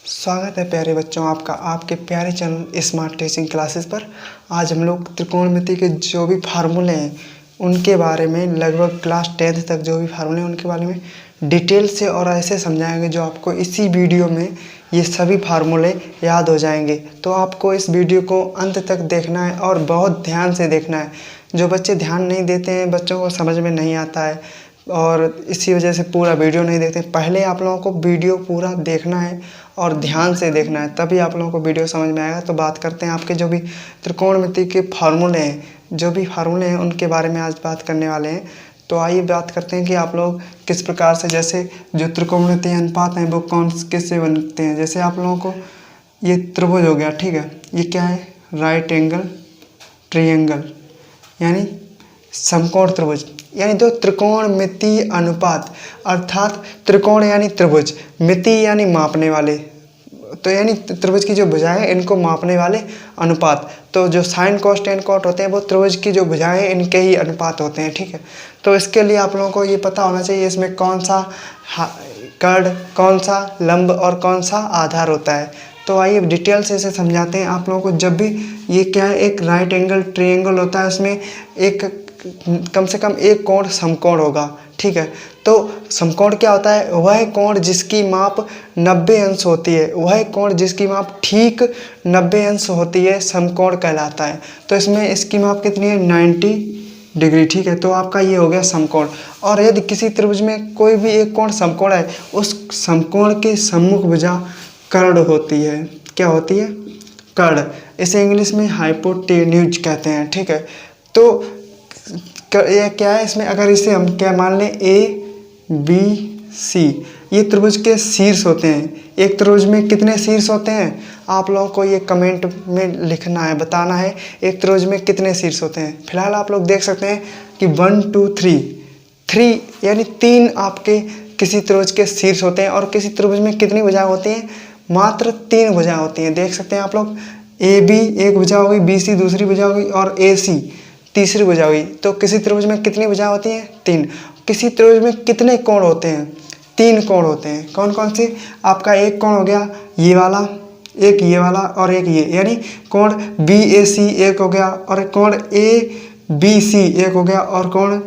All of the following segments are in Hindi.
स्वागत है प्यारे बच्चों आपका आपके प्यारे चैनल स्मार्ट टीचिंग क्लासेस पर। आज हम लोग त्रिकोणमिति के जो भी फार्मूले हैं उनके बारे में लगभग क्लास 10th तक जो भी फार्मूले हैं उनके बारे में डिटेल से और ऐसे समझाएंगे जो आपको इसी वीडियो में ये सभी फार्मूले याद हो जाएंगे। तो आपको इस वीडियो को अंत तक देखना है और बहुत ध्यान से देखना है। जो बच्चे ध्यान नहीं देते हैं, बच्चों को समझ में नहीं आता है और इसी वजह से पूरा वीडियो नहीं देखते। पहले आप लोगों को वीडियो पूरा देखना है और ध्यान से देखना है, तभी आप लोगों को वीडियो समझ में आएगा। तो बात करते हैं आपके जो भी त्रिकोणमिति के फार्मूले हैं उनके बारे में आज बात करने वाले हैं। तो आइए बात करते हैं कि आप लोग किस प्रकार से, जैसे जो त्रिकोणमिति अनुपात हैं वो किससे बनते हैं। जैसे आप लोगों को ये त्रिभुज हो गया, ठीक है, ये क्या है, राइट एंगल ट्रायंगल यानी समकोण त्रिभुज, यानी दो त्रिकोणमिति अनुपात, अर्थात त्रिकोण यानी त्रिभुज, मिति यानी मापने वाले, तो यानी त्रिभुज की जो भुजाएं हैं इनको मापने वाले अनुपात। तो जो साइन कोस टेन कोट होते हैं वो त्रिभुज की जो भुजाएं हैं इनके ही अनुपात होते हैं, ठीक है। तो इसके लिए आप लोगों को ये पता होना चाहिए इसमें कौन सा कर्ण, कौन सा लंब और कौन सा आधार होता है। तो आइए डिटेल से इसे समझाते हैं आप लोगों को। जब भी ये क्या है, एक राइट एंगल ट्रायंगल होता है, उसमें एक कम से कम एक कोण समकोण होगा, ठीक है। तो समकोण क्या होता है, वह कोण जिसकी माप 90 अंश होती है, वह कोण जिसकी माप ठीक 90 अंश होती है समकोण कहलाता है। तो इसमें इसकी माप कितनी है, 90 डिग्री, ठीक है। तो आपका ये हो गया समकोण। और यदि किसी त्रिभुज में कोई भी एक कोण समकोण है, उस समकोण के सम्मुख भुजा कर्ण होती है। क्या होती है, कर्ण। इसे इंग्लिश में हाइपोटेन्यूज कहते हैं, ठीक है। तो ये क्या है, इसमें अगर इसे हम क्या मान लें, ABC, ये त्रिभुज के शीर्ष होते हैं। एक त्रिभुज में कितने शीर्ष होते हैं, आप लोगों को ये कमेंट में लिखना है, बताना है एक त्रिभुज में कितने शीर्ष होते हैं। फिलहाल आप लोग देख सकते हैं कि 1 2 3 यानी 3 आपके किसी त्रिभुज के शीर्ष होते हैं। और किसी त्रिभुज में कितनी भुजाएं होती हैं, मात्र 3 भुजाएं होती हैं। देख सकते हैं आप लोग, AB एक भुजा हो गई, BC दूसरी भुजा हो गई और AC तीसरी भुजा हुई। तो किसी त्रिभुज में कितनी भुजाएं होती हैं, 3। किसी त्रिभुज में कितने कोण होते हैं, 3 कोण होते हैं। कौन कौन से, आपका एक कोण हो गया ये वाला, एक ये वाला और एक ये, यानी कोण BAC एक हो गया और एक कोण ABC एक हो गया और कोण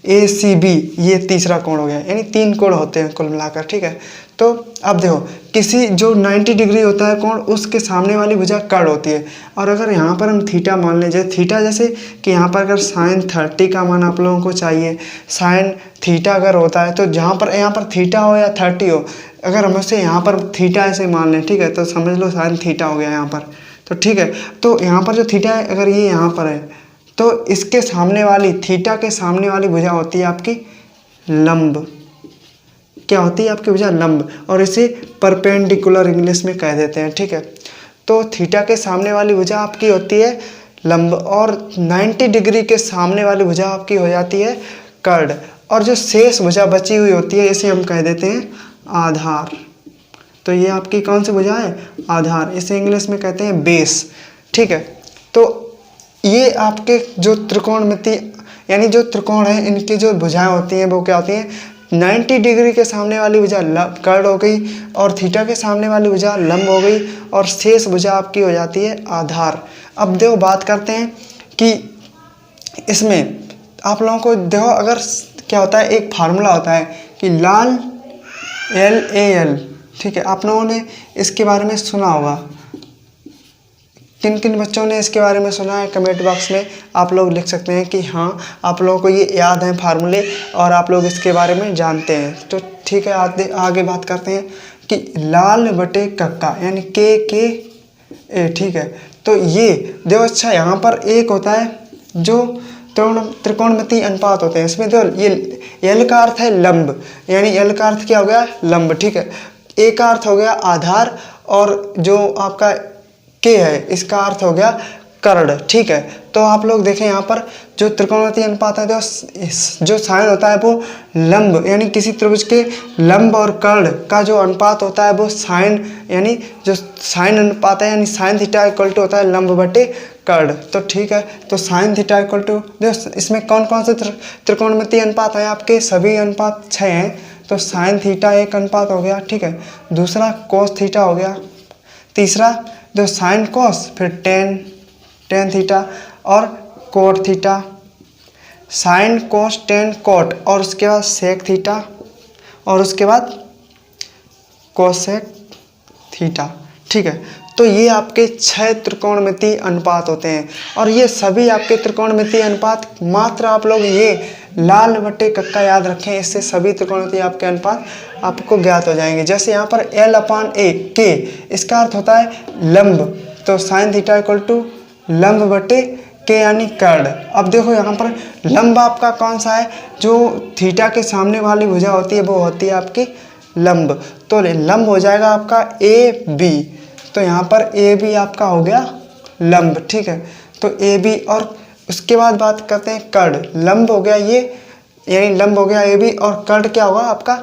ACB ये तीसरा कोण हो गया, यानी 3 कोण होते हैं कुल मिलाकर, ठीक है। तो अब देखो, किसी जो 90 डिग्री होता है कोण, उसके सामने वाली भुजा कर्ण होती है। और अगर यहाँ पर हम थीटा मान लें, जैसे थीटा, जैसे कि यहाँ पर अगर साइन 30 का मान आप लोगों को चाहिए, साइन थीटा अगर होता है, तो जहाँ पर यहाँ पर थीटा हो या 30 हो, अगर हम उसे यहाँ पर थीटा ऐसे मान लें, ठीक है, तो समझ लो साइन थीटा हो गया यहाँ पर, तो ठीक है। तो यहाँ पर जो थीटा है, अगर ये यहाँ पर है, तो इसके सामने वाली, थीटा के सामने वाली भुजा होती है आपकी लंब। क्या होती है आपकी भुजा, लंब। और इसे परपेंडिकुलर इंग्लिश में कह देते हैं, ठीक है। तो थीटा के सामने वाली भुजा आपकी होती है लंब और 90 डिग्री के सामने वाली भुजा आपकी हो जाती है कर्ण। और जो शेष भुजा बची हुई होती है इसे हम कह देते हैं आधार। तो ये आपकी कौन सी भुजा है, आधार। इसे इंग्लिश में कहते हैं बेस, ठीक है। तो ये आपके जो त्रिकोणमिति यानी जो त्रिकोण है, इनकी जो भुजाएं होती हैं वो क्या होती हैं, 90 डिग्री के सामने वाली भुजा कर्ण हो गई और थीटा के सामने वाली भुजा लंब हो गई और शेष भुजा आपकी हो जाती है आधार। अब देखो बात करते हैं कि इसमें आप लोगों को देखो, अगर क्या होता है, एक फार्मूला होता है कि लाल LAL, ठीक है। आप लोगों ने इसके बारे में सुना होगा। किन किन बच्चों ने इसके बारे में सुना है, कमेंट बॉक्स में आप लोग लिख सकते हैं कि हाँ आप लोगों को ये याद है फार्मूले और आप लोग इसके बारे में जानते हैं। तो ठीक है, आगे बात करते हैं कि लाल बटे कक्का यानी KKA, ठीक है। तो ये देखो, अच्छा यहाँ पर एक होता है जो त्रिकोणमिति अनुपात होते हैं, इसमें तो ये L का अर्थ है लंब, यानी L का अर्थ क्या हो गया, लंब, ठीक है। A का अर्थ हो गया आधार और जो आपका K है इसका अर्थ हो गया कर्ण, ठीक है। तो आप लोग देखें यहाँ पर जो त्रिकोणमिति अनुपात है, जो साइन होता है वो लंब, यानी किसी त्रिभुज के लंब और कर्ण का जो अनुपात होता है वो साइन, यानी जो साइन अनुपात है, यानी साइन थीटा इक्वल टू होता है लंब बटे कर्ण। तो ठीक है, तो साइन थीटा इक्वल टू, इसमें कौन कौन से त्रिकोणमिति अनुपात है आपके, सभी अनुपात 6 हैं। तो साइन थीटा एक अनुपात हो गया, ठीक है। दूसरा कॉस थीटा हो गया। तीसरा जो साइन कॉस, फिर टेन थीटा और cot theta, sine cos tan coat, और उसके बाद सेक थीटा, और उसके बाद कोसेक थीटा, ठीक है। तो ये आपके 6 त्रिकोणमितीय अनुपात होते हैं, और ये सभी आपके त्रिकोणमितीय अनुपात मात्र आप लोग ये लाल बटे कक्का याद रखें, इससे सभी त्रिकोणमितीय आपके अनुपात आपको ज्ञात हो जाएंगे। जैसे यहाँ पर L/A के, इसका अर्थ होता है लंब, तो साइन थीटा इक्वल टू लंब बटे के यानी कर्ण। अब देखो यहाँ पर लंब आपका कौन सा है, जो थीटा के सामने वाली भुजा होती है वो होती है आपकी लंब, तो लंब हो जाएगा आपका AB। तो यहाँ पर AB आपका हो गया लंब, ठीक है। तो AB, और उसके बाद बात करते हैं कर्ण। लंब हो गया ये, यानी लंब हो गया AB, और कर्ण क्या होगा आपका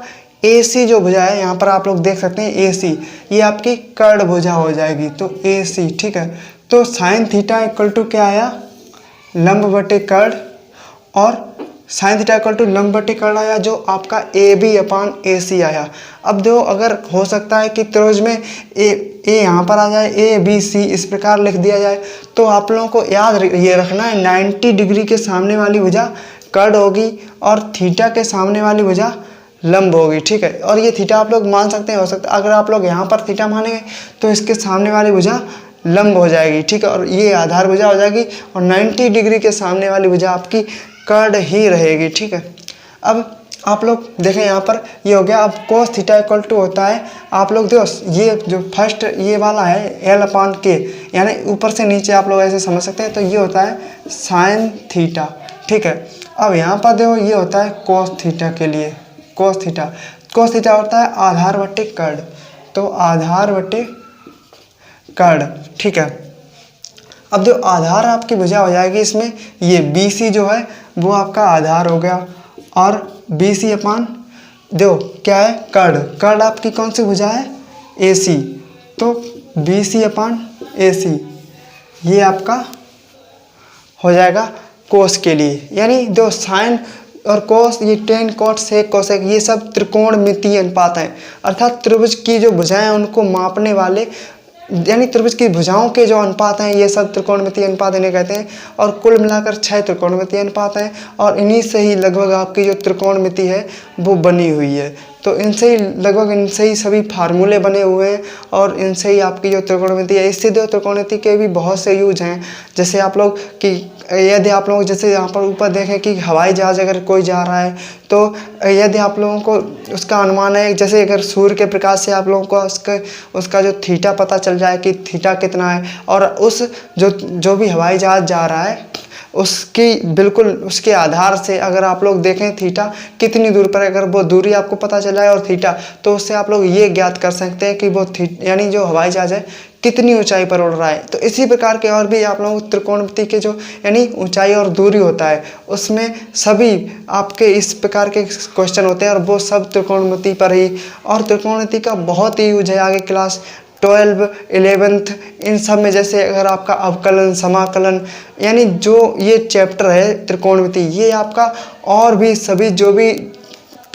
AC जो भुजा है, यहाँ पर आप लोग देख सकते हैं AC, ये आपकी कर्ण भुजा हो जाएगी, तो AC, ठीक है। तो साइन थीटा इक्वल टू क्या आया, लंब बटे कर्ण, और साइन थीटा इक्वल टू लंब बटे कर्ण आया, जो आपका AB/AC आया। अब दो अगर हो सकता है कि त्रिभुज में ए यहाँ पर आ जाए, ABC इस प्रकार लिख दिया जाए, तो आप लोगों को याद ये रखना है 90 डिग्री के सामने वाली भुजा कर्ण होगी, और थीटा के सामने वाली भुजा लंब होगी, ठीक है। और ये थीटा आप लोग मान सकते हैं, हो सकता है अगर आप लोग यहाँ पर थीटा मानेंगे तो इसके सामने वाली भुजा लंब हो जाएगी, ठीक है, और ये आधार भुजा हो जाएगी, और 90 डिग्री के सामने वाली भुजा आपकी कर्ण ही रहेगी, ठीक है। अब आप लोग देखें यहाँ पर ये हो गया। अब कोस थीटा इक्वल टू होता है, आप लोग देखो ये जो फर्स्ट ये वाला है L/K, यानी ऊपर से नीचे आप लोग ऐसे समझ सकते हैं, तो ये होता है साइन थीटा, ठीक है। अब यहाँ पर देखो ये होता है कोस थीटा के लिए, कोस थीटा होता है आधार बटे कर्ण, तो आधार बटे कर्ण, ठीक है। अब जो आधार आपकी भुजा हो जाएगी इसमें, ये BC जो है वो आपका आधार हो गया, और BC/ दो क्या है कर्ण आपकी कौन सी भुजा है AC, तो BC/AC ये आपका हो जाएगा कोस के लिए। यानी जो साइन और कोस, ये टेन कोट सेक कोसेक, ये सब त्रिकोणमितीय अनुपात हैं, अर्थात त्रिभुज की जो भुजाएं उनको मापने वाले, यानी त्रिभुज की भुजाओं के जो अनुपात हैं ये सब त्रिकोणमितीय अनुपात इन्हें कहते हैं। और कुल मिलाकर 6 त्रिकोणमितीय अनुपात हैं, और इन्हीं से ही लगभग आपकी जो त्रिकोणमिति है वो बनी हुई है। तो इनसे ही लगभग, इनसे ही सभी फार्मूले बने हुए हैं, और इनसे ही आपकी जो त्रिकोणमिति है, इससे जो त्रिकोणमिति के भी बहुत से यूज हैं। जैसे आप लोग कि यदि आप लोग जैसे यहाँ पर ऊपर देखें कि हवाई जहाज़ अगर कोई जा रहा है, तो यदि आप लोगों को उसका अनुमान है, जैसे अगर सूर्य के प्रकाश से आप लोगों को उसका जो थीटा पता चल जाए कि थीटा कितना है, और उस जो भी हवाई जहाज़ जा रहा है उसकी बिल्कुल उसके आधार से अगर आप लोग देखें थीटा कितनी दूर पर है, अगर वो दूरी आपको पता चल जाए और थीटा, तो उससे आप लोग ये ज्ञात कर सकते हैं कि वो यानी जो हवाई जहाज़ है कितनी ऊंचाई पर उड़ रहा है। तो इसी प्रकार के और भी आप लोगों को त्रिकोणमिति के जो यानी ऊंचाई और दूरी होता है, उसमें सभी आपके इस प्रकार के क्वेश्चन होते हैं, और वो सब त्रिकोणमिति पर ही। और त्रिकोणमिति का बहुत ही यूज है आगे क्लास 12, 11th इन सब में। जैसे अगर आपका अवकलन, समाकलन, यानी जो ये चैप्टर है त्रिकोणमिति, ये आपका और भी सभी जो भी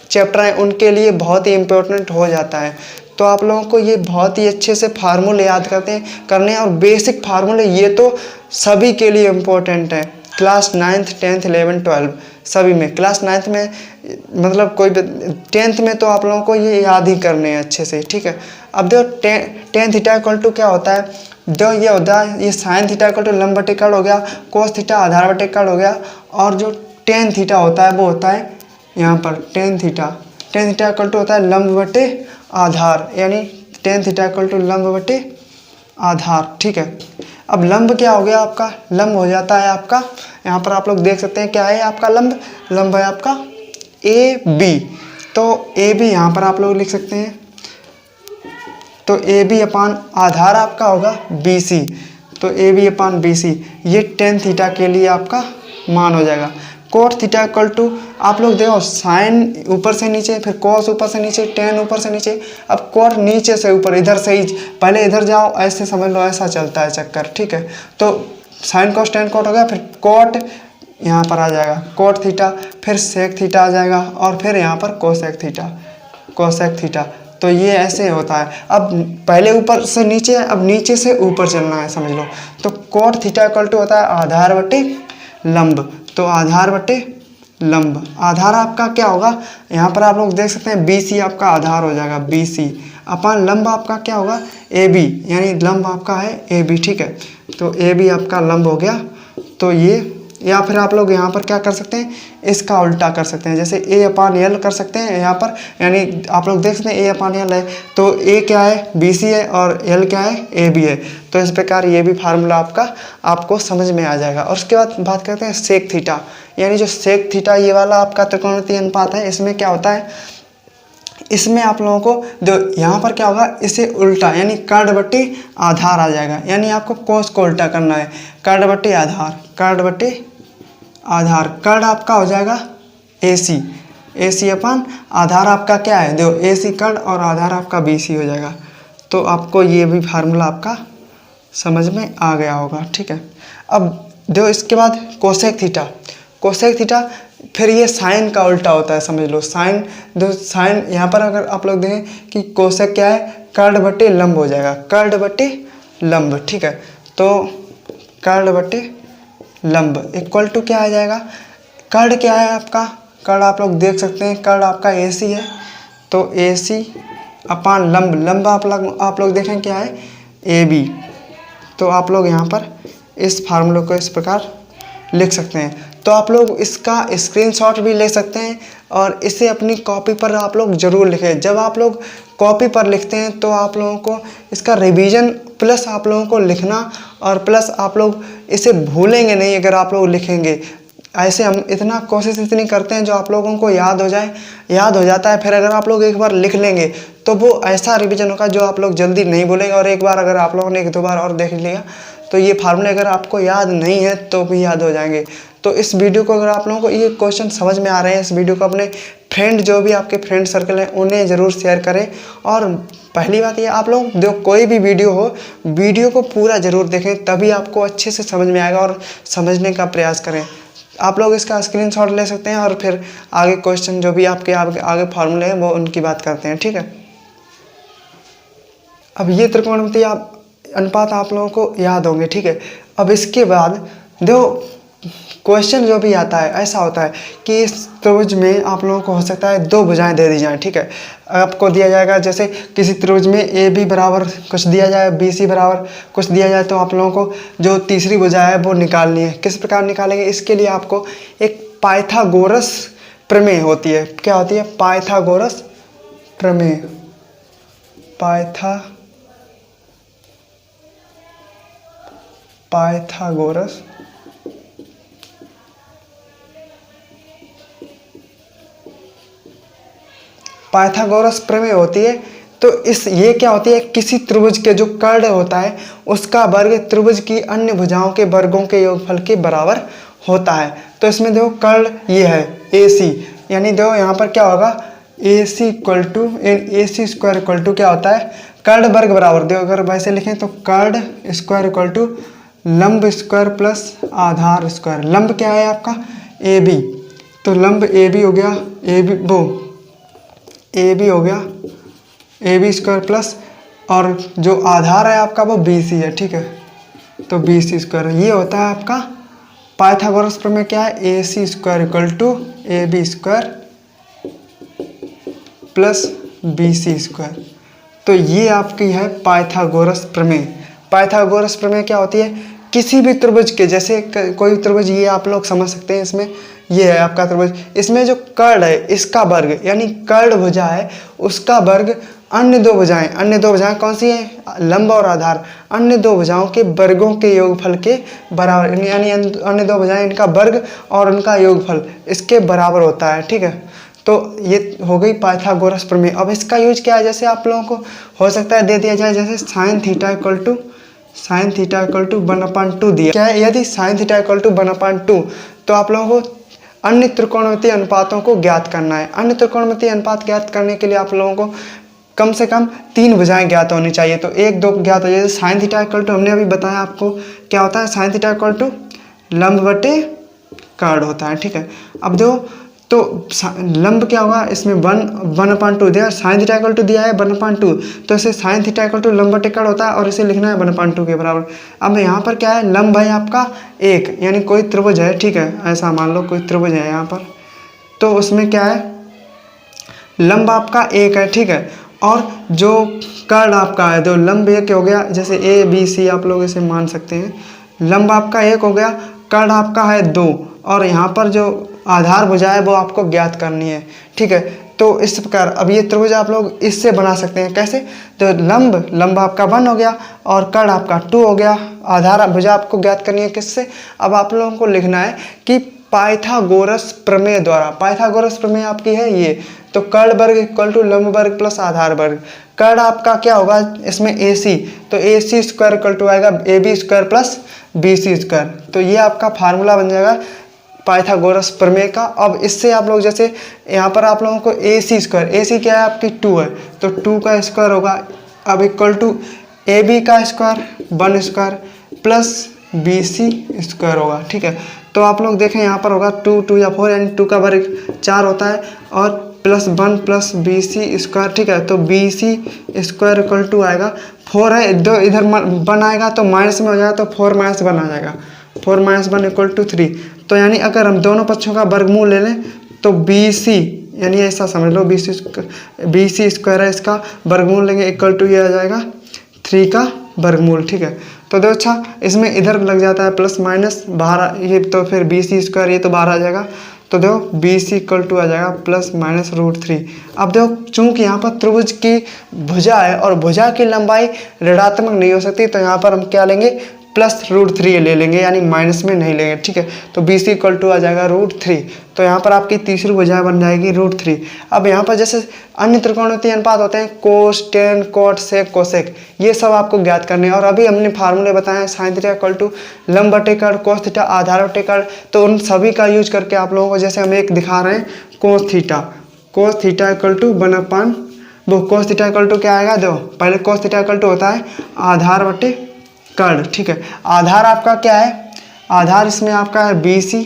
चैप्टर हैं उनके लिए बहुत ही इम्पोर्टेंट हो जाता है। तो आप लोगों को ये बहुत ही अच्छे से फार्मूले याद करने हैं, और बेसिक फार्मूले ये तो सभी के लिए इम्पोर्टेंट है। क्लास 9th, 10th, 11th, 12 सभी में। क्लास 9th में मतलब कोई 10th में तो आप लोगों को ये याद ही करने हैं अच्छे से, ठीक है। अब देखो टेन थीटा इक्वल टू क्या होता है, जो ये होता है ये साइन थीटा इक्वल टू लंब बटे कर्ण हो गया, कोस थीटा आधार बटे कर्ण हो गया, और जो टेन थीटा होता है वो होता है यहाँ पर टेन थीटा इक्वल टू होता है लंब बटे आधार, यानी टेन थीटा इक्वल टू लंब बटे आधार, ठीक है। अब लंब क्या हो गया आपका, लंब हो जाता है आपका, यहाँ पर आप लोग देख सकते हैं क्या है आपका लंब है आपका AB। तो AB यहाँ पर आप लोग लिख सकते हैं, तो AB/ आधार आपका होगा BC, तो AB/BC ये टेन थीटा के लिए आपका मान हो जाएगा। कोट थीटा इक्वल टू आप लोग देखो साइन ऊपर से नीचे, फिर कॉस ऊपर से नीचे, टेन ऊपर से नीचे, अब कोट नीचे से ऊपर, इधर से ही पहले इधर जाओ, ऐसे समझ लो, ऐसा चलता है चक्कर, ठीक है। तो साइन कॉस टेन कोट हो गया, फिर कोट यहाँ पर आ जाएगा कोट थीटा, फिर सेक थीटा आ जाएगा, और फिर यहाँ पर कोसेक थीटा, कोसेक थीटा। तो ये ऐसे होता है। अब पहले ऊपर से नीचे है, अब नीचे से ऊपर चलना है, समझ लो। तो कोट थीटा इक्वल टू होता है आधार बटे लंब। तो आधार बटे लंब, आधार आपका क्या होगा, यहाँ पर आप लोग देख सकते हैं BC आपका आधार हो जाएगा, BC अपन लंब आपका क्या होगा AB, यानी लंब आपका है AB, ठीक है। तो AB आपका लंब हो गया। तो ये, या फिर आप लोग यहाँ पर क्या कर सकते हैं, इसका उल्टा कर सकते हैं, जैसे A/L कर सकते हैं यहाँ पर, यानी आप लोग देख सकते हैं A/L है, तो A क्या है BC है और L क्या है AB है। तो इस प्रकार ये भी फार्मूला आपको समझ में आ जाएगा। और उसके बाद बात करते हैं सेक थीटा, यानी जो सेक थीटा ये वाला आपका त्रिकोणमितीय अनुपात है, इसमें क्या होता है, इसमें आप लोगों को जो यहाँ पर क्या होगा, इसे उल्टा यानी कर्ण बट्टे आधार आ जाएगा, यानी आपको कोस को उल्टा करना है, कर्ण बट्टे आधार, कर्ण बट्टे आधार, कर्ण आपका हो जाएगा AC अपन आधार आपका क्या है, देखो AC कर्ण और आधार आपका BC हो जाएगा। तो आपको ये भी फार्मूला आपका समझ में आ गया होगा, ठीक है। अब देखो इसके बाद कोसेक थीटा, कोसेक थीटा फिर ये साइन का उल्टा होता है, समझ लो। साइन, दो साइन यहाँ पर अगर आप लोग देखें कि कोसेक क्या है, कर्ण बट्टे लंब हो जाएगा, कर्ण बट्टे लंब, ठीक है। तो कर्ण बट्टे लंब इक्वल टू क्या आ जाएगा, कर्ण क्या है आपका, कर्ण आप लोग देख सकते हैं, कर्ण आपका AC है, तो AC अपान लंब, लंब आप लोग देखें क्या है AB। तो आप लोग यहाँ पर इस फार्मूले को इस प्रकार लिख सकते हैं। तो आप लोग इसका स्क्रीनशॉट भी ले सकते हैं और इसे अपनी कॉपी पर आप लोग ज़रूर लिखें। जब आप लोग कॉपी पर लिखते हैं तो आप लोगों को इसका रिवीजन प्लस आप लोगों को लिखना, और प्लस आप लोग इसे भूलेंगे नहीं अगर आप लोग लिखेंगे। ऐसे हम इतना कोशिश इतनी करते हैं जो आप लोगों को याद हो जाए, याद हो जाता है। फिर अगर आप लोग एक बार लिख लेंगे तो वो ऐसा रिवीजन होगा जो आप लोग जल्दी नहीं भूलेंगे। और एक बार अगर आप लोगों ने 1-2 बार और देख लिया तो ये फार्मूले अगर आपको याद नहीं है तो भी याद हो जाएंगे। तो इस वीडियो को अगर आप लोगों को ये क्वेश्चन समझ में आ रहे हैं, इस वीडियो को अपने फ्रेंड, जो भी आपके फ्रेंड सर्कल हैं, उन्हें ज़रूर शेयर करें। और पहली बात ये, आप लोग जो कोई भी वीडियो हो, वीडियो को पूरा ज़रूर देखें, तभी आपको अच्छे से समझ में आएगा, और समझने का प्रयास करें। आप लोग इसका स्क्रीनशॉट ले सकते हैं और फिर आगे क्वेश्चन जो भी आपके आगे फार्मूले हैं वो उनकी बात करते हैं, ठीक है। अब ये त्रिकोणमितीय अनुपात आप लोगों को याद होंगे, ठीक है। अब इसके बाद देखो क्वेश्चन जो भी आता है ऐसा होता है कि इस त्रिभुज में आप लोगों को हो सकता है 2 भुजाएं दे दी जाएं, ठीक है। आपको दिया जाएगा जैसे किसी त्रिभुज में AB बराबर कुछ दिया जाए, BC बराबर कुछ दिया जाए, तो आप लोगों को जो तीसरी भुजा है वो निकालनी है। किस प्रकार निकालेंगे, इसके लिए आपको एक पाइथागोरस प्रमेय होती है। क्या होती है, पाइथागोरस प्रमेय, पाइथागोरस प्रमेय होती है। तो ये क्या होती है, किसी त्रिभुज के जो कर्ण होता है उसका वर्ग त्रिभुज की अन्य भुजाओं के वर्गों के योगफल के बराबर होता है। तो इसमें देखो कर्ण ये है AC, यानी देखो यहाँ पर क्या होगा, AC equal to AC square equal to क्या होता है, कर्ण वर्ग बराबर, देखो अगर वैसे लिखें तो कर्ण स्क्वायर इक्वल टू लंब स्क्वायर प्लस आधार स्क्वायर। लंब क्या है आपका AB, तो लंब AB हो गया, AB हो गया AB स्क्वायर प्लस, और जो आधार है आपका वो BC है, ठीक है। तो BC स्क्वायर, ये होता है आपका पाइथागोरस प्रमेय। क्या है, AC square equal to AB square plus BC square. तो ये आपकी है पाइथागोरस प्रमेय। पाइथागोरस प्रमेय क्या होती है, किसी भी त्रिभुज के, जैसे कोई त्रिभुज ये आप लोग समझ सकते हैं, इसमें ये है आपका त्रिभुज, इसमें जो कर्ण है इसका वर्ग, यानी कर्ण भुजा है उसका वर्ग अन्य दो भुजाएं कौन सी हैं, लंब और आधार, अन्य 2 भुजाओं के वर्गों के योगफल के बराबर, यानी अन्य 2 भुजाएं, इनका वर्ग और उनका योगफल इसके बराबर होता है, ठीक है। तो ये हो गई पाइथागोरस प्रमेय। अब इसका यूज क्या है, जैसे आप लोगों को हो सकता है दे दिया जाए, जैसे sin थीटा इक्वल टू 1/2 दिया, क्या है, यदि sin थीटा इक्वल टू 1/2, तो आप लोगों को अन्य त्रिकोणमितीय अनुपातों को ज्ञात करना है। अन्य त्रिकोणमितीय अनुपात ज्ञात करने के लिए आप लोगों को कम से कम 3 भुजाएं ज्ञात होनी चाहिए। तो 1-2 ज्ञात हो जाए। sin थीटा इक्वल टू हमने अभी बताया आपको क्या होता है, sin थीटा इक्वल टू लंब बटे कर्ण होता है, ठीक है। अब जो तो लंब क्या होगा इसमें 1/2 दिया, साइन थीटा इक्वल टू दिया है 1/2, तो इसे साइन थीटा इक्वल टू लंब बटे कर्ण होता है और इसे लिखना है 1/2 के बराबर। अब यहाँ पर क्या है, लंब है आपका 1, यानी कोई त्रिभुज है, ठीक है, ऐसा मान लो कोई त्रिभुज है यहाँ पर, तो उसमें क्या है, लंब आपका 1 है, ठीक है, और जो कर्ण आपका है, तो लंब 1 हो गया, जैसे ABC आप लोग इसे मान सकते हैं, लंब आपका 1 हो गया, कर्ण आपका है 2, और यहाँ पर जो आधार भुजा है वो आपको ज्ञात करनी है, ठीक है। तो इस प्रकार अब ये त्रिभुज आप लोग इससे बना सकते हैं, कैसे, तो लंब आपका 1 हो गया और कर्ण आपका 2 हो गया, आधार भुजा आपको ज्ञात करनी है किससे, अब आप लोगों को लिखना है कि पाइथागोरस प्रमेय द्वारा। पाइथागोरस प्रमेय आपकी है ये, तो कर्ण वर्ग इक्वल टू लंब वर्ग प्लस आधार वर्ग। कर्ण आपका क्या होगा इसमें AC, तो AC स्क्वायर इक्वल टू आएगा AB square plus BC square. तो ये आपका फार्मूला बन जाएगा पाइथागोरस प्रमेय का। अब इससे आप लोग जैसे यहाँ पर आप लोगों को AC स्क्वायर, AC क्या है आपकी 2 है, तो 2 का स्क्वायर होगा, अब इक्वल टू AB का square 1 square plus BC square होगा, ठीक है। तो आप लोग देखें यहाँ पर होगा 2 या 4, यानी 2 का वर्ग 4 होता है, और प्लस 1 प्लस BC स्क्वायर, ठीक है, तो BC स्क्वायर इक्वल टू आएगा 4 है, दो इधर 1 आएगा तो माइनस में हो जाएगा, तो 4 - 1 आ जाएगा, 4 - 1 इक्वल टू 3। तो यानी अगर हम दोनों पक्षों का वर्गमूल ले लें तो BC, यानी ऐसा समझ लो BC स्क्वायर है, इसका वर्गमूल लेंगे इक्वल टू ये आ जाएगा 3 का वर्गमूल, ठीक है। तो देखो अच्छा, इसमें इधर लग जाता है प्लस माइनस बाहर, ये तो फिर BC स्क्वायर ये तो बाहर आ जाएगा, तो देखो BC इक्वल टू आ जाएगा प्लस माइनस √3। अब देखो चूंकि यहाँ पर त्रिभुज की भुजा है और भुजा की लंबाई ऋणात्मक नहीं हो सकती, तो यहाँ पर हम क्या लेंगे, प्लस √3 ले लेंगे, यानी माइनस में नहीं लेंगे, ठीक है। तो BC इक्वल टू आ जाएगा √3, तो यहाँ पर आपकी तीसरी भुजा बन जाएगी √3। अब यहाँ पर जैसे अन्य त्रिकोणमितीय अनुपात होते हैं, कोस, टेन, कॉट, सेक, कोसेक, ये सब आपको ज्ञात करने हैं। और अभी हमने फार्मूले बताए हैं, साइन थीटा इक्वल टू लंब बटे कर्ण, कोस थीटा आधार बटे कर्ण, तो उन सभी का यूज करके आप लोगों को, जैसे हम एक दिखा रहे हैं कोस थीटा इक्वल टू 1/, वो कोस थीटा इक्वल टू क्या आएगा, दो पहले कोस थीटा इक्वल टू होता है आधार बटे कर्ण, ठीक है। आधार आपका क्या है, आधार इसमें आपका है BC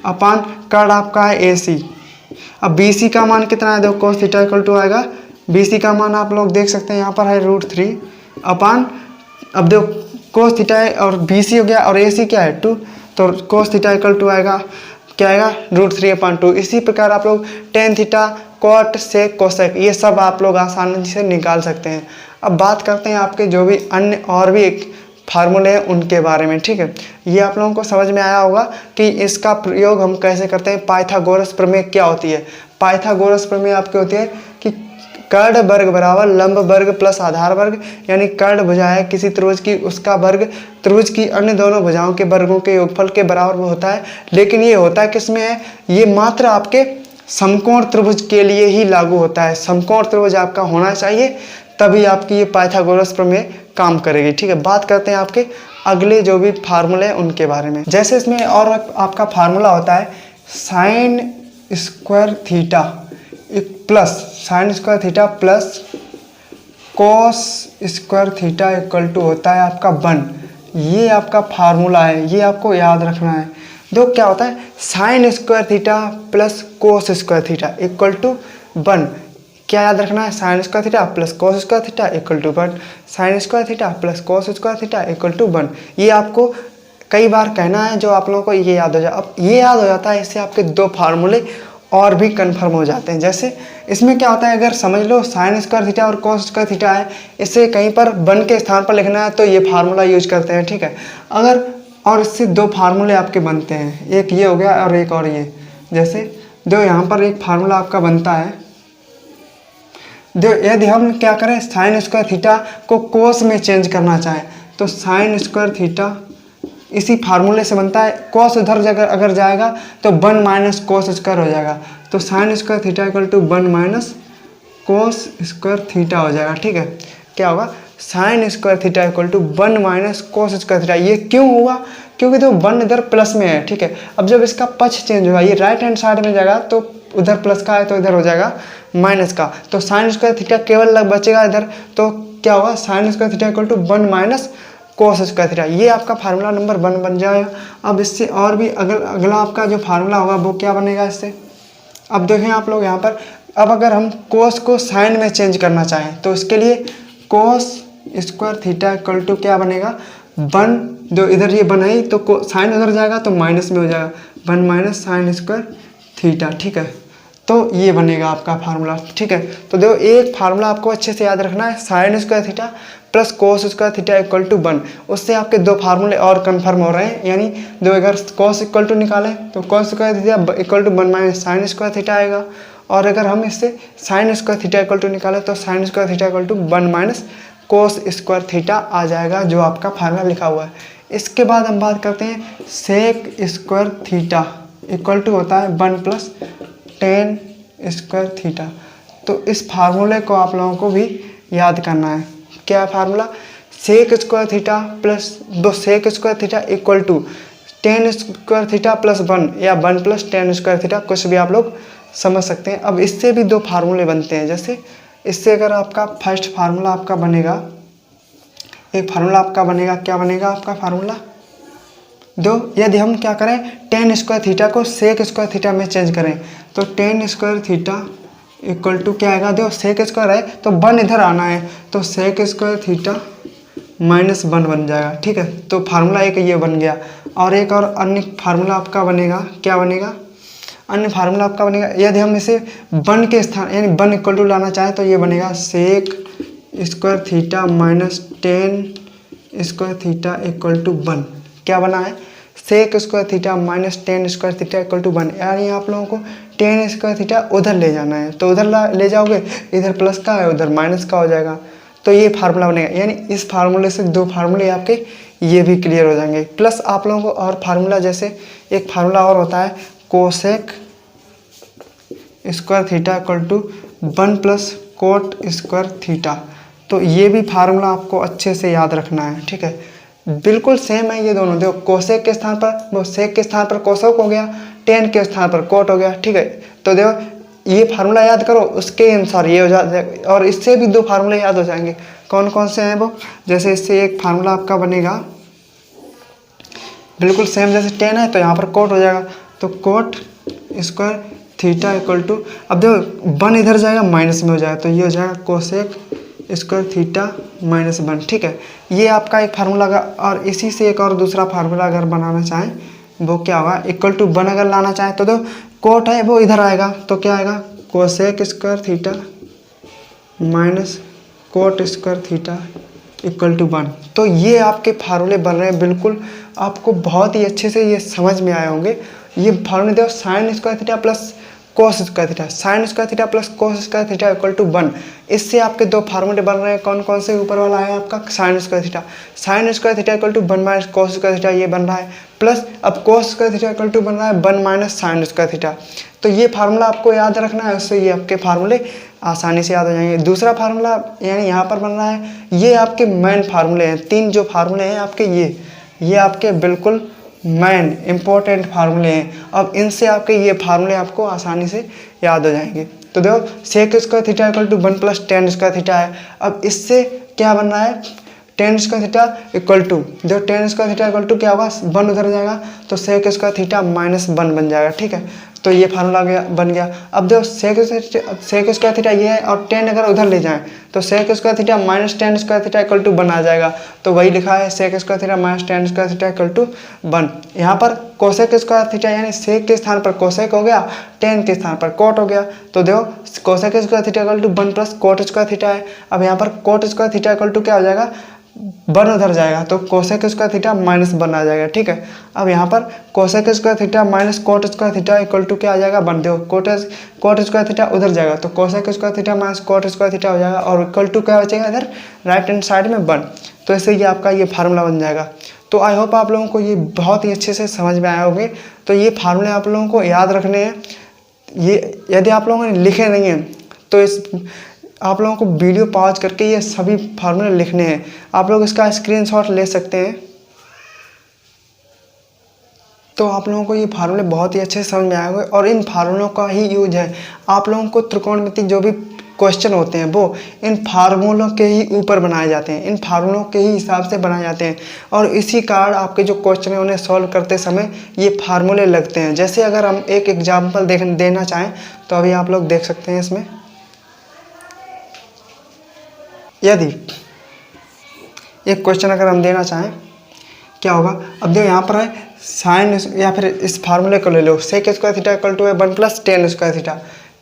अपान कर्ण आपका है AC। अब BC का मान कितना है, देखो कोस थीटा इक्वल टू आएगा, BC का मान आप लोग देख सकते हैं यहाँ पर है √3 अपान, अब देखो कोस थीटा है और BC हो गया और AC क्या है 2, तो कोस थीटा इक्वल टू आएगा क्या आएगा √3/2। इसी प्रकार आप लोग टेन थीटा, कॉट, सेक, कोसेक, ये सब आप लोग आसानी से निकाल सकते हैं। अब बात करते हैं आपके जो भी अन्य और भी एक फार्मूले हैं उनके बारे में, ठीक है। ये आप लोगों को समझ में आया होगा कि इसका प्रयोग हम कैसे करते हैं। पाइथागोरस प्रमेय क्या होती है, पाइथागोरस प्रमेय आपकी होती है कि कर्ण वर्ग बराबर लंब वर्ग प्लस आधार वर्ग, यानी कर्ण भुजा है किसी त्रिभुज की, उसका वर्ग त्रिभुज की अन्य दोनों भुजाओं के वर्गों के योगफल के बराबर होता है। लेकिन ये होता है किसमें है, ये मात्र आपके समकोण त्रिभुज के लिए ही लागू होता है। समकोण त्रिभुज आपका होना चाहिए, तभी आपकी ये पाइथागोरस प्रमेय काम करेगी, ठीक है। बात करते हैं आपके अगले जो भी फार्मूले हैं उनके बारे में। जैसे इसमें और आपका फार्मूला होता है sine square theta plus sine square theta plus cos square theta equal to होता है आपका 1। ये आपका फार्मूला है, ये आपको याद रखना है। देखो क्या होता है, sine square theta plus cos square theta equal to 1। क्या याद रखना है, sine square theta plus cos square theta equal to 1, sine square theta plus cos square theta equal to 1। ये आपको कई बार कहना है जो आप लोगों को ये याद हो जाए। अब ये याद हो जाता है, इससे आपके दो फार्मूले और भी कन्फर्म हो जाते हैं। जैसे इसमें क्या होता है, अगर समझ लो साइन स्क्वायर थीटा और कोस स्क्वायर थीटा है, इसे कहीं पर 1 के स्थान पर लिखना है तो ये फार्मूला यूज करते हैं, ठीक है। अगर और इससे दो फार्मूले आपके बनते हैं, एक ये हो गया और एक और ये। जैसे दो यहाँ पर एक फार्मूला आपका बनता है, यदि हम क्या करें साइन स्क्वायर थीटा को कोस में चेंज करना चाहें तो साइन स्क्वायर थीटा इसी फार्मूले से बनता है। कोस उधर जगह अगर जाएगा तो 1 माइनस कोस स्क्वायर हो जाएगा, तो sine square theta equal to 1 minus cos square theta हो जाएगा, ठीक है। क्या होगा, sine square theta equal to 1 minus cos square theta. ये क्यों हुआ, क्योंकि तो 1 इधर प्लस में है, ठीक है। अब जब इसका पक्ष चेंज होगा, ये राइट हैंड साइड में जाएगा तो उधर प्लस का है तो इधर हो जाएगा माइनस का, तो साइन स्क्वायर थीटा केवल बचेगा इधर, तो क्या होगा sine square theta equal to 1 minus cos square theta. ये आपका फार्मूला नंबर 1 बन जाएगा। अब इससे और भी अगला आपका जो फार्मूला होगा वो क्या बनेगा इससे, अब देखें आप लोग यहाँ पर, अब अगर हम कोस को साइन में चेंज करना चाहें तो इसके लिए cos square theta equal to क्या बनेगा, 1, जो इधर ये बन है तो साइन उधर जाएगा तो माइनस में हो जाएगा, 1 माइनस साइन स्क्वायर थीटा। ठीक है, तो ये बनेगा आपका फार्मूला। ठीक है, तो देखो एक फार्मूला आपको अच्छे से याद रखना है, sine square theta plus cos square theta equal to 1। उससे आपके दो फार्मूले और कंफर्म हो रहे हैं, यानी दो, अगर कोस इक्वल टू निकालें तो cos square theta equal to 1 minus sine square theta आएगा, और अगर हम इससे sine square theta equal to निकालें तो sine square theta equal to 1 minus cos square theta आ जाएगा, जो आपका फार्मूला लिखा हुआ है। इसके बाद हम बात करते हैं sec square theta equal to होता है 1 प्लस टेन स्क्वायर थीटा। तो इस फार्मूले को आप लोगों को भी याद करना है। क्या formula, sec square theta plus दो sec square theta equal to tan square theta plus 1 या 1 प्लस टेन स्क्वायर थीटा, कुछ भी आप लोग समझ सकते हैं। अब इससे भी दो फार्मूले बनते हैं, जैसे इससे अगर आपका फर्स्ट फार्मूला आपका बनेगा, एक फार्मूला आपका बनेगा, क्या बनेगा आपका फार्मूला, दो, यदि हम क्या करें टेन स्क्वायर थीटा को सेक स्क्वायर थीटा में चेंज करें तो tan square theta equal to क्या आएगा, देखो सेक स्क्वायर है तो 1 इधर आना है, तो सेक स्क्वायर थीटा माइनस 1 बन जाएगा। ठीक है, तो फार्मूला एक ये बन गया। और एक और अन्य फार्मूला आपका बनेगा, क्या बनेगा, अन्य फार्मूला आपका बनेगा, यदि हम इसे 1 के स्थान यानी 1 इक्वल टू लाना चाहें तो ये बनेगा sec square theta minus tan square theta equal to 1। क्या बना है, sec square theta minus tan square theta equal to 1, यानी आप लोगों को टेन स्क्वायर थीटा उधर ले जाना है, तो उधर ले जाओगे, इधर प्लस का है उधर माइनस का हो जाएगा, तो ये फार्मूला बनेगा। यानी इस फार्मूले से दो फार्मूले आपके ये भी क्लियर हो जाएंगे। प्लस आप लोगों को और फार्मूला, जैसे एक फार्मूला और होता है cosec square theta equal to 1 plus cot square theta, तो ये भी फार्मूला आपको अच्छे से याद रखना है। ठीक है, बिल्कुल सेम है ये दोनों, देखो कोसेक के स्थान पर वो सेक के स्थान पर कोसेक हो गया, टेन के स्थान पर कोट हो गया। ठीक है, तो देखो ये फार्मूला याद करो, उसके अनुसार ये हो जाएगा, और इससे भी दो फार्मूले याद हो जाएंगे। कौन कौन से हैं वो, जैसे इससे एक फार्मूला आपका बनेगा बिल्कुल सेम, जैसे 10 है तो यहाँ पर कोट हो जाएगा, तो cot square theta equal to, अब देखो 1 इधर जाएगा माइनस में हो जाएगा, तो ये हो जाएगा कोसेक स्क्वायर थीटा माइनस 1। ठीक है, ये आपका एक फार्मूला का। और इसी से एक और दूसरा फार्मूला अगर बनाना चाहें वो क्या होगा, इक्वल टू 1 अगर लाना चाहें तो कोट है वो इधर आएगा, तो क्या आएगा cosec square theta minus cot square theta equal to 1। तो ये आपके फार्मूले बन रहे हैं, बिल्कुल आपको बहुत ही अच्छे से ये समझ में आए होंगे। ये फार्मूले देखो, sine square theta plus cos square theta, sine square theta plus cos square theta equal to 1। इससे आपके दो फार्मूले बन रहे हैं। कौन कौन से, ऊपर वाला है आपका sine square theta, sine square theta equal to 1 minus cos square theta, ये बन रहा है, प्लस अब cos square theta equal to बन रहा है 1 माइनस साइन स्क्वायर थीटा। तो ये फार्मूला आपको याद रखना है, उससे ये आपके फार्मूले आसानी से याद हो जाएंगे। दूसरा फार्मूला यानी यहाँ पर बन रहा है, ये आपके मेन फार्मूले हैं, 3 जो फार्मूले हैं आपके ये आपके बिल्कुल मेन इंपॉर्टेंट फार्मूले हैं। अब इनसे आपके ये फार्मूले आपको आसानी से याद हो जाएंगे। तो देखो sec square theta equal to 1 plus tan square theta है। अब इससे क्या बन रहा है, tan square theta equal to, जो tan square theta equal to क्या होगा, 1 उधर जाएगा तो सेक स्क्वायर थीटा माइनस 1 बन जाएगा। ठीक है, तो ये फार्मूला बन गया। अब देखो सेक स्क्वायर थीटा ये है, और 10 अगर उधर ले जाएं तो sec square theta minus tan square theta equal to 1 आ जाएगा। तो वही लिखा है sec square theta minus tan square theta equal to 1। यहाँ पर कोसेक स्क्वायर थीटा यानी सेक के स्थान पर कोसेक हो गया, टेन के स्थान पर कोट हो गया। तो देखो cosec square theta equal to 1 plus cot square theta है। अब यहाँ पर cot square theta equal to क्या हो जाएगा, 1 उधर जाएगा तो कोसेक स्क्वायर थीटा माइनस 1 आ जाएगा। ठीक है, अब यहाँ पर cosec square theta minus cot square theta equal to क्या आ जाएगा, 1। देखो कोट स्क्वायर थीटा उधर जाएगा तो cosec square theta minus cot square theta हो जाएगा, और इक्वल टू क्या बचेगा इधर राइट हैंड साइड में 1। तो इससे ये आपका ये फार्मूला बन जाएगा। तो आई होप आप लोगों को ये बहुत ही अच्छे से समझ में आए होंगे। तो ये फार्मूले आप लोगों को याद रखने हैं। ये यदि आप लोगों ने लिखे नहीं हैं तो इस आप लोगों को वीडियो पॉज करके ये सभी फार्मूले लिखने हैं। आप लोग इसका स्क्रीनशॉट ले सकते हैं। तो आप लोगों को ये फार्मूले बहुत ही अच्छे से समझ में आए होंगे, और इन फार्मूलों का ही यूज है आप लोगों को त्रिकोणमिति जो भी क्वेश्चन होते हैं वो इन फार्मूलों के ही ऊपर बनाए जाते हैं, इन फार्मूलों के ही हिसाब से बनाए जाते हैं और इसी कारण आपके जो क्वेश्चन है उन्हें सॉल्व करते समय ये फार्मूले लगते हैं। जैसे अगर हम एक एग्जाम्पल देना चाहें तो अभी आप लोग देख सकते हैं इसमें, यदि एक क्वेश्चन अगर हम देना चाहें क्या होगा, अब देखो यहाँ पर है साइन, या फिर इस फार्मूले को ले लो, sec square theta equal to है 1 प्लस टेन स्क्वायर थीटा।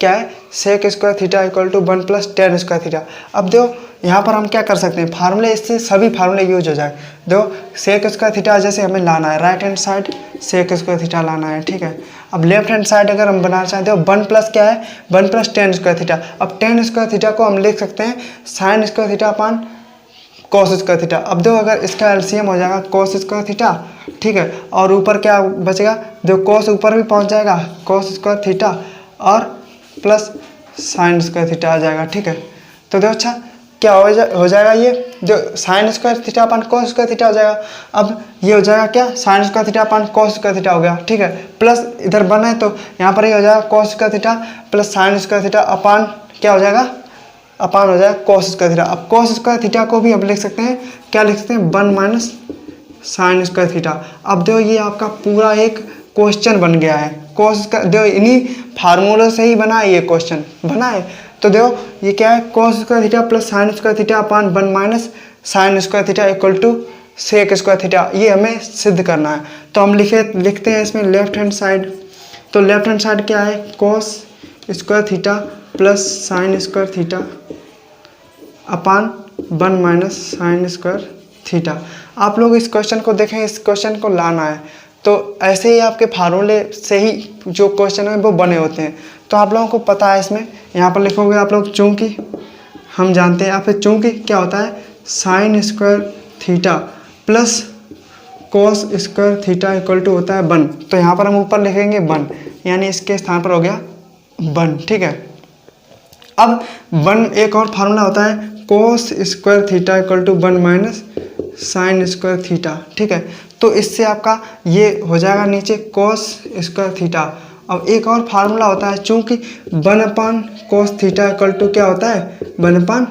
क्या है, sec square theta equal to 1 plus tan square theta. अब देखो यहाँ पर हम क्या कर सकते हैं, फार्मूले, इससे सभी फार्मूले यूज हो जाए। देखो सेक स्क्वायर थीटा जैसे हमें लाना है, right hand side sec square theta लाना है, ठीक है। अब लेफ्ट हैंड साइड अगर हम बनाना चाहते हो 1 प्लस क्या है, 1 प्लस टेन स्क्वायर थीटा। अब टेन स्क्वायर थीटा को हम लिख सकते हैं साइन स्क्वायर थीटा अपान कॉस स्क्वायर थीटा। अब देखो अगर इसका एलसीएम हो जाएगा कॉस स्क्वायर थीटा, ठीक है, और ऊपर क्या बचेगा, देखो कॉस ऊपर भी पहुंच जाएगा कॉस स्क्वायर थीटा और प्लस साइन स्क्वायर थीटा आ जाएगा, ठीक है। तो देखो अच्छा क्या हो जाएगा, ये जो साइन स्क्वायर थीटा अपान कॉस स्क्वायर थीटा हो जाएगा। अब ये हो जाएगा क्या, साइन स्क्वायर थीटा अपान कॉस स्क्वायर थीटा हो गया, ठीक है, प्लस इधर बना है तो यहाँ पर ये हो जाएगा cos square theta plus sine square theta अपान क्या हो जाएगा, अपान हो जाएगा कॉस स्क्वायर थीटा। अब कॉस स्क्वायर थीटा को भी हम लिख सकते हैं, क्या लिख सकते हैं, 1 माइनस साइन स्क्वायर थीटा। अब देखो ये आपका पूरा एक क्वेश्चन बन गया है, कॉस का देखो इन्हीं फार्मूलों से ही बना है ये क्वेश्चन बना है। तो देखो ये क्या है, cos square theta plus sine square theta upon 1 minus sine square theta equal to sec square theta, ये हमें सिद्ध करना है। तो हम लिखते हैं इसमें लेफ्ट हैंड साइड, तो लेफ्ट हैंड साइड क्या है, cos square theta plus sine square theta upon 1 minus sine square theta. आप लोग इस क्वेश्चन को देखें, इस क्वेश्चन को लाना है तो ऐसे ही आपके फार्मूले से ही जो क्वेश्चन है वो बने होते हैं। तो आप लोगों को पता है, इसमें यहाँ पर लिखोगे आप लोग चूँकि हम जानते हैं, या फिर चूँकि क्या होता है, sine square theta plus cos square theta equal to होता है 1। तो यहाँ पर हम ऊपर लिखेंगे 1, यानी इसके स्थान पर हो गया 1, ठीक है। अब 1 एक और फार्मूला होता है cos square theta equal to 1 minus sine square theta, ठीक है। तो इससे आपका ये हो जाएगा नीचे कोस स्क्वायर थीटा। अब एक और फार्मूला होता है, चूंकि 1 अपान कोस थीटा इक्वल टू क्या होता है, 1 अपान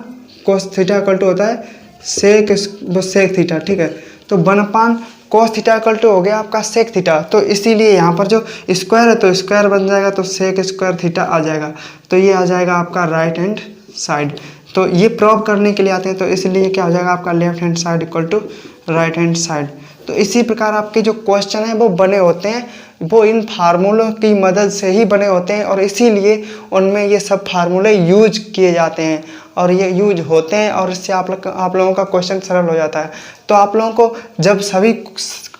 कोस थीटा इक्वल टू होता है सेक थीटा, ठीक है। तो 1 अपान कोस थीटा इक्वल टू हो गया आपका सेक थीटा। तो इसीलिए यहाँ पर जो स्क्वायर है तो स्क्वायर बन जाएगा, तो सेक स्क्वायर थीटा आ जाएगा। तो ये आ जाएगा आपका राइट हैंड साइड। तो ये प्रूव करने के लिए आते हैं, तो इसलिए क्या हो जाएगा आपका left hand side equal to right hand side. तो इसी प्रकार आपके जो क्वेश्चन हैं वो बने होते हैं, वो इन फार्मूलों की मदद से ही बने होते हैं और इसीलिए उनमें ये सब फार्मूले यूज किए जाते हैं और ये यूज होते हैं और इससे आप लोगों का क्वेश्चन सरल हो जाता है। तो आप लोगों को जब सभी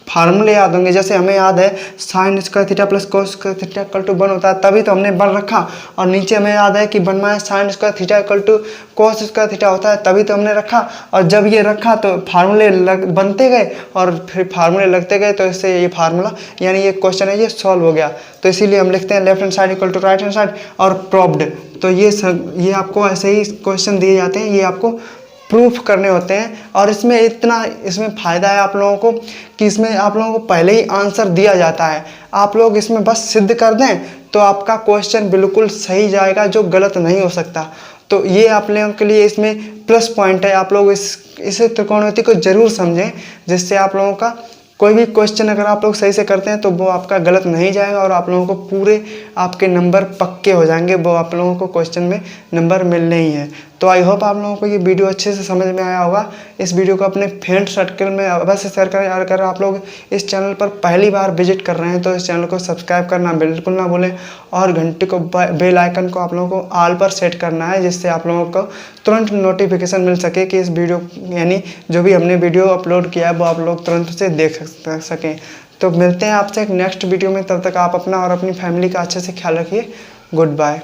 फार्मूले याद होंगे, जैसे हमें याद है sine square theta plus cos square theta equal to 1 होता है, तभी तो हमने 1 रखा। और नीचे हमें याद है कि 1 minus sine square theta equal to cos square theta होता है, तभी तो हमने रखा। और जब ये रखा तो फार्मूले बनते गए और फिर फार्मूले लगते गए, तो इससे ये फार्मूला यानी ये क्वेश्चन है ये सॉल्व हो गया। तो इसीलिए हम लिखते हैं left hand side equal to right hand side और प्रूव्ड। तो ये आपको ऐसे ही क्वेश्चन दिए जाते हैं, ये आपको प्रूफ करने होते हैं। और इसमें फ़ायदा है आप लोगों को कि इसमें आप लोगों को पहले ही आंसर दिया जाता है, आप लोग इसमें बस सिद्ध कर दें तो आपका क्वेश्चन बिल्कुल सही जाएगा, जो गलत नहीं हो सकता। तो ये आप लोगों के लिए इसमें प्लस पॉइंट है। आप लोग इस त्रिकोणमिति को जरूर समझें, जिससे आप लोगों का कोई भी क्वेश्चन अगर आप लोग सही से करते हैं तो वो आपका गलत नहीं जाएगा और आप लोगों को पूरे आपके नंबर पक्के हो जाएंगे, वो आप लोगों को क्वेश्चन में नंबर मिलने ही है। तो आई होप आप लोगों को ये वीडियो अच्छे से समझ में आया होगा। इस वीडियो को अपने फ्रेंड सर्कल में अवश्य शेयर करें। और अगर आप लोग इस चैनल पर पहली बार विजिट कर रहे हैं तो इस चैनल को सब्सक्राइब करना बिल्कुल ना भूलें और घंटे को बेल आइकन को आप लोगों को ऑल पर सेट करना है, जिससे आप लोगों को तुरंत नोटिफिकेशन मिल सके कि इस वीडियो यानी जो भी हमने वीडियो अपलोड किया है वो आप लोग तुरंत उसे देख सकें। तो मिलते हैं आपसे एक नेक्स्ट वीडियो में, तब तक आप अपना और अपनी फैमिली का अच्छे से ख्याल रखिए। Good bye.